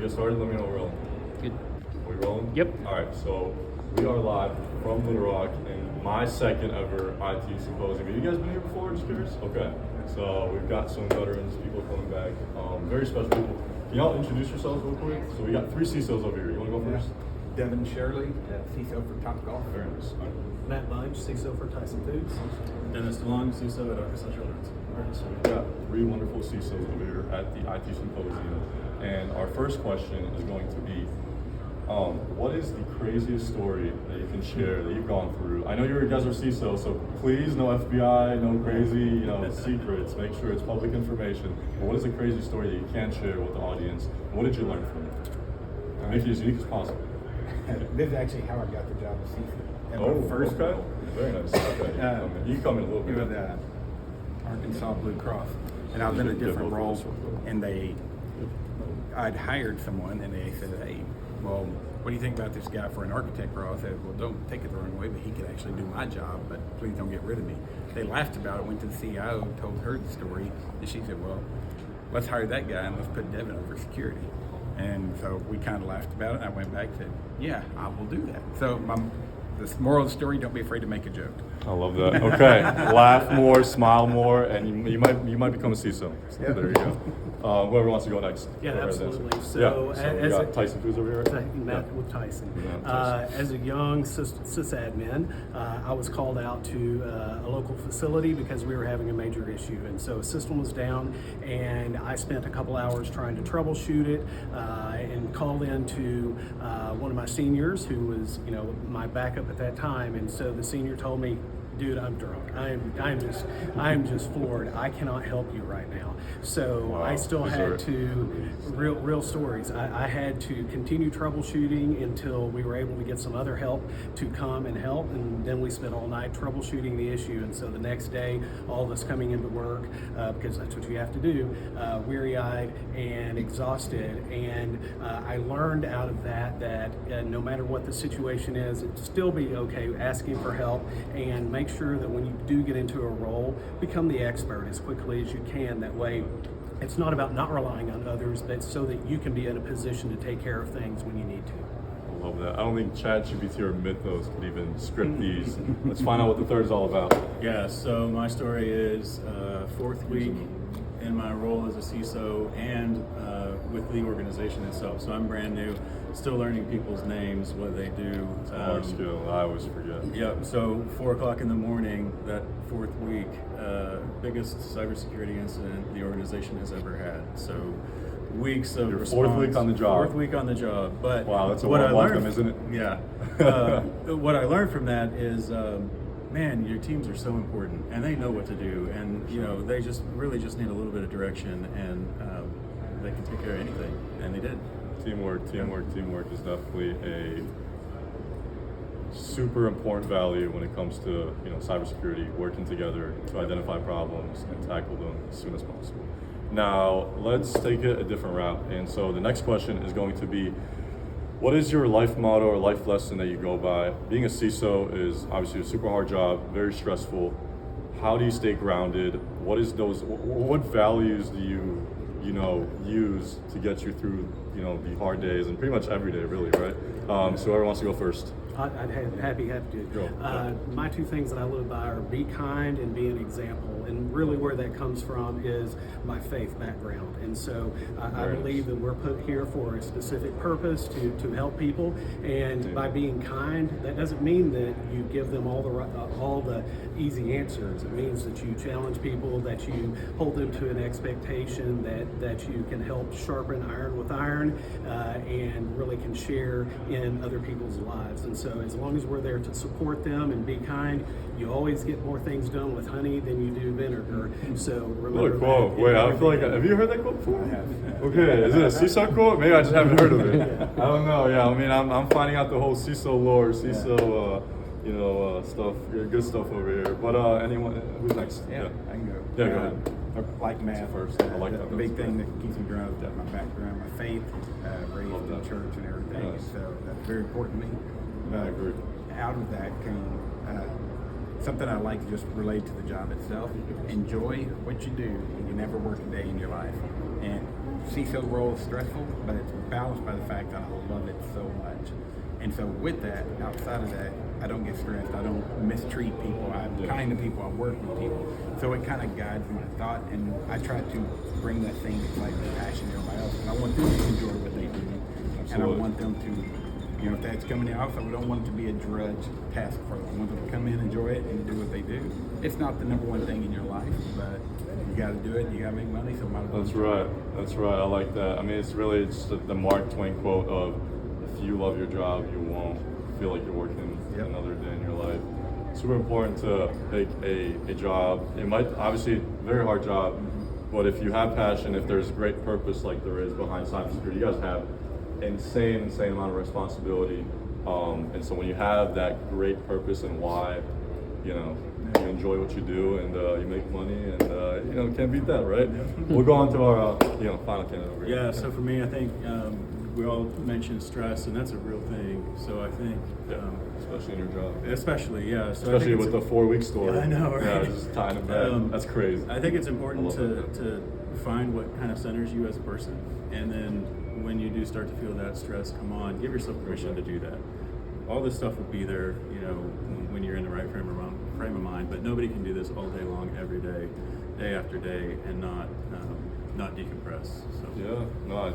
get started? Let me know we're rolling. Good. Are we rolling? Yep. All right, so we are live from Little Rock in my second ever IT symposium. Have you guys been here before? Just curious? Okay. So we've got some veterans, people coming back, very special people. Can y'all introduce yourselves real quick? So we got three CISOs over here. You want to go first? Devin Shirley, CISO for TopGolf. Very nice. All right. Matt Bunch, CISO for Tyson Foods. Dennis DeLong, CISO at Arkansas Children's. All right, so we've got three wonderful CISOs over here at the IT Symposium. And our first question is going to be, what is the craziest story that you can share that you've gone through? I know you guys are CISO, so please no FBI, no crazy, secrets. Make sure it's public information. But what is the craziest story that you can share with the audience? And what did you learn from it? Make it as unique as possible. This is actually how I got the job as CISO. Oh, first okay. Very nice. Okay, you can come in a little bit. With Arkansas Blue Cross, and I was in a different role, and I'd hired someone, and they said, "Hey, well, what do you think about this guy for an architect role?" I said, "Well, don't take it the wrong way, but he could actually do my job, but please don't get rid of me." They laughed about it, went to the CIO, told her the story, and she said, "Well, let's hire that guy and let's put Devin over security." And so we kind of laughed about it. I went back and said, "Yeah, I will do that." So the moral of the story: don't be afraid to make a joke. I love that. Okay, laugh more, smile more, and you might become a CISO. So there you go. Whoever wants to go next. Yeah, absolutely. So we got Tyson Foods over here. Matt with Tyson. Tyson. As a young sysadmin, I was called out to a local facility because we were having a major issue, and so a system was down, and I spent a couple hours trying to troubleshoot it, and called in to one of my seniors who was, my backup at that time, and so the senior told me, "Dude, I'm drunk. I'm just floored. I cannot help you right now." So wow. I still had to real stories. I had to continue troubleshooting until we were able to get some other help to come and help, and then we spent all night troubleshooting the issue. And so the next day, all of us coming into work because that's what you have to do, weary-eyed and exhausted. And I learned out of that no matter what the situation is, it'd still be okay asking for help and make sure that when you do get into a role, become the expert as quickly as you can. That way, it's not about not relying on others, but so that you can be in a position to take care of things when you need to. I love that. I don't think ChatGPT or Mythos could even script these. Let's find out what the third is all about. Yeah, so my story is fourth week in my role as a CISO and with the organization itself. So I'm brand new, still learning people's names, what they do. It's a hard skill. I always forget. Yep. So 4 o'clock in the morning, that fourth week, biggest cybersecurity incident the organization has ever had. So weeks of Your response. fourth week on the job. Fourth week on the job. But wow, that's a what I welcome, learned, isn't it? Yeah. What I learned from that is, man, your teams are so important, and they know what to do, and they just really just need a little bit of direction, and they can take care of anything, and they did. Teamwork is definitely a super important value when it comes to cybersecurity, working together to identify problems and tackle them as soon as possible. Now let's take it a different route, and so the next question is going to be, what is your life motto or life lesson that you go by? Being a CISO is obviously a super hard job, very stressful. How do you stay grounded? What values do you use to get you through the hard days and pretty much every day, really, right? So whoever wants to go first. I'd happy to. Go. My two things that I live by are be kind and be an example. And really where that comes from is my faith background. And so I believe that we're put here for a specific purpose to help people. And by being kind, that doesn't mean that you give them all the easy answers. It means that you challenge people, that you hold them to an expectation, that you can help sharpen iron with iron, and really can share in other people's lives. And so as long as we're there to support them and be kind, you always get more things done with honey than you do vinegar. So remember What a quote. Wait, I feel like, have you heard that quote before? I have. Okay, is it a CISO quote? Maybe I just haven't heard of it. I don't know. Yeah, I mean, I'm finding out the whole CISO lore, CISO, stuff, good stuff over here. But anyone, who's next? Yeah, I can go. Yeah, go ahead. Like Matt First, I like that. The big thing that keeps me grounded is my background, my faith, raised in the church and everything. Nice. So that's very important to me. I agree. Out of that came something I like to just relate to the job itself. Enjoy what you do, and you never work a day in your life. And CISO role is stressful, but it's balanced by the fact that I love it so much. And so with that, outside of that, I don't get stressed. I don't mistreat people. I'm kind to people. I work with people. So it kind of guides my thought, and I try to bring that thing that's like the passion to everybody else. And I want them to enjoy what they do. Absolutely. And I want them to, if that's coming in the office, I don't want it to be a drudge task for them. I want them to come in, enjoy it, and do what they do. It's not the number one thing in your life, but you got to do it. You got to make money, so might as well. That's right. That's right. I like that. I mean, it's really the Mark Twain quote of, if you love your job, you won't feel like you're working another day in your life. Super important to make a job. It might obviously very hard job, but if you have passion, if there's great purpose like there is behind cybersecurity, you guys have insane amount of responsibility. And so when you have that great purpose and why, you enjoy what you do and you make money and can't beat that, right? We'll go on to our final candidate over here. Yeah, so for me, I think we all mentioned stress, and that's a real thing. So I think, especially in your job. Especially, yeah. So especially with the 4-week story. I know, right? Yeah, just tying it back. That's crazy. I think it's important to find what kind of centers you as a person, and then when you do start to feel that stress come on, give yourself permission to do that. All this stuff will be there, when you're in the right frame of mind. But nobody can do this all day long, every day, day after day, and not decompress. So. Yeah, no,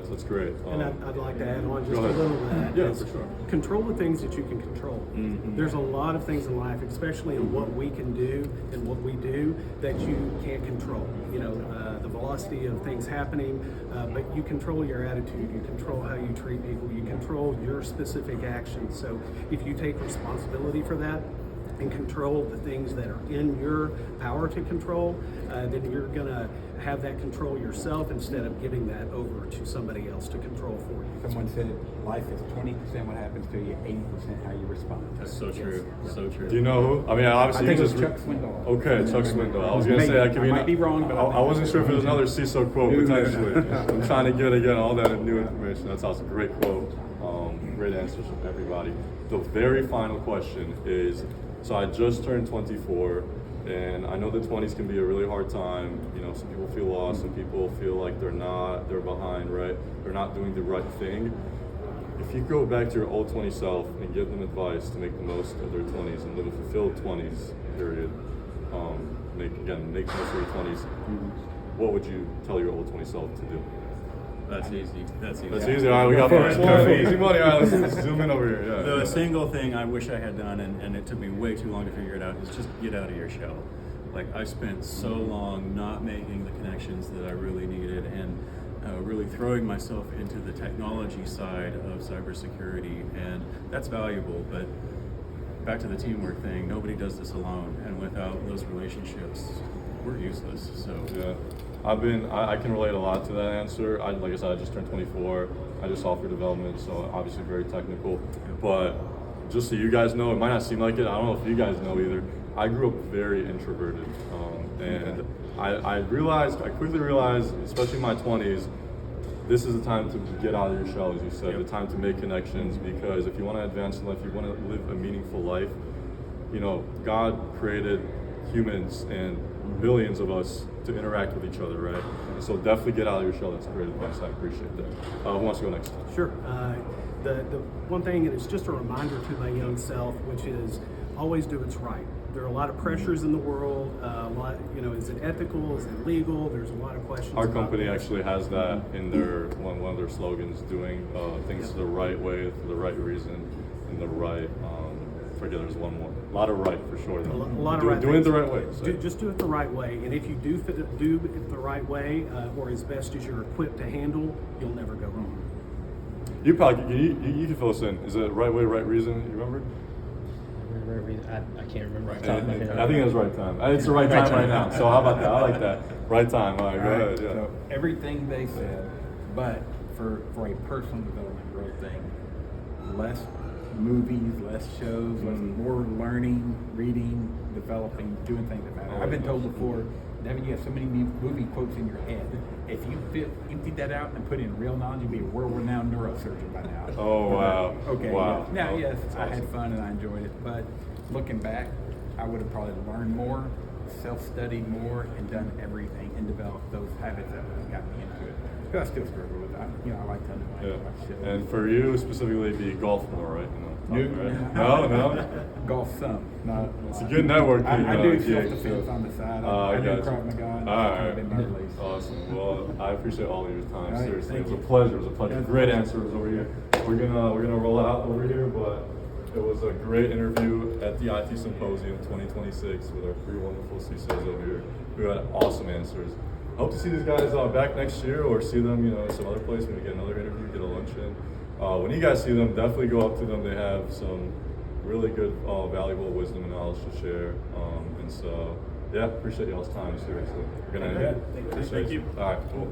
that's great. And I'd like to add on just a little bit. Yeah, for sure. Control the things that you can control. Mm-hmm. There's a lot of things in life, especially in what we can do and what we do, that you can't control. The velocity of things happening, but you control your attitude, you control how you treat people, you control your specific actions. So if you take responsibility for that, and control the things that are in your power to control, then you're going to have that control yourself instead of giving that over to somebody else to control for you. Someone said life is 20% what happens to you, 80% how you respond to it. That's so true. So true. Do you know who? I mean, obviously I think you it just was Chuck Swindoll. Okay, Chuck Swindoll. I was gonna Maybe. say that could be. I might be wrong, but I wasn't sure if it was another CISO quote potentially. I'm trying to get again all that new information. That's awesome. Great quote. Great answers from everybody. The very final question is. So I just turned 24, and I know the 20s can be a really hard time. Some people feel lost, some people feel like they're behind, right? They're not doing the right thing. If you go back to your old 20 self and give them advice to make the most of their 20s and live a fulfilled 20s period, make the most of your 20s, what would you tell your old 20 self to do? That's easy. That's easy. All right, we got first one. Easy money. All right, let's zoom in over here. Yeah. The single thing I wish I had done, and it took me way too long to figure it out, is just get out of your shell. Like, I spent so long not making the connections that I really needed, and really throwing myself into the technology side of cybersecurity, and that's valuable. But back to the teamwork thing, nobody does this alone, and without those relationships, we're useless. So yeah. I can relate a lot to that answer. Like I said, I just turned 24. I do software development, so obviously very technical. But just so you guys know, it might not seem like it. I don't know if you guys know either. I grew up very introverted, and I quickly realized, especially in my 20s, this is the time to get out of your shell, as you said, the time to make connections. Because if you want to advance in life, you want to live a meaningful life. God created humans and billions of us to interact with each other, right? And so definitely get out of your shell. That's great advice. I appreciate that. Who wants to go next? Sure. The one thing, and it's just a reminder to my young self, which is always do what's right. There are a lot of pressures in the world. Is it ethical? Is it legal? There's a lot of questions. Our company actually has that in their one of their slogans: doing things the right way, for the right reason, in the right. Forget there's one more. A lot of right for sure. A lot of right. Doing it the right way. So. Just do it the right way, and if you do it the right way, or as best as you're equipped to handle, you'll never go wrong. You probably you can fill us in. Is it right way, right reason? You remember? Right reason. I can't remember. I think it was right time. It's the right time right now. So how about that? I like that. Right time. All right, go ahead. Yeah. So everything they said, but for a personal development growth thing, less movies, less shows, more learning, reading, developing, doing things that matter. I've been told before, Devin, you have so many movie quotes in your head. If you empty that out and put in real knowledge, you'd be a world-renowned neurosurgeon by now. Oh, wow. Okay. Wow. Now, Oh, yes, that's I awesome. had fun and I enjoyed it, but looking back, I would have probably learned more, self-studied more, and done everything and developed those habits that got me into it. I still struggle with that. You know, I like to Yeah. like shit. And for you specifically, it'd be golf more, right? No. Right? No. Golf some. Not It's a good networking. I do gig, self-defense so- on the side. I I do got you. Krav Maga. And All that's right. kind of been my release. Awesome. Well, I appreciate all of your time. All right, Seriously, it thank was a you. pleasure. It was a pleasure. Yeah. Great answers over here. We're gonna roll out over here, but it was a great interview at the IT Symposium 2026 with our three wonderful CISOs over here who had awesome answers. Hope to see these guys back next year, or see them, some other place. Maybe get another interview, get a lunch in. When you guys see them, definitely go up to them. They have some really good, valuable wisdom and knowledge to share. And so, yeah, appreciate y'all's time. Seriously, we're gonna end it. Thank you. All right, cool.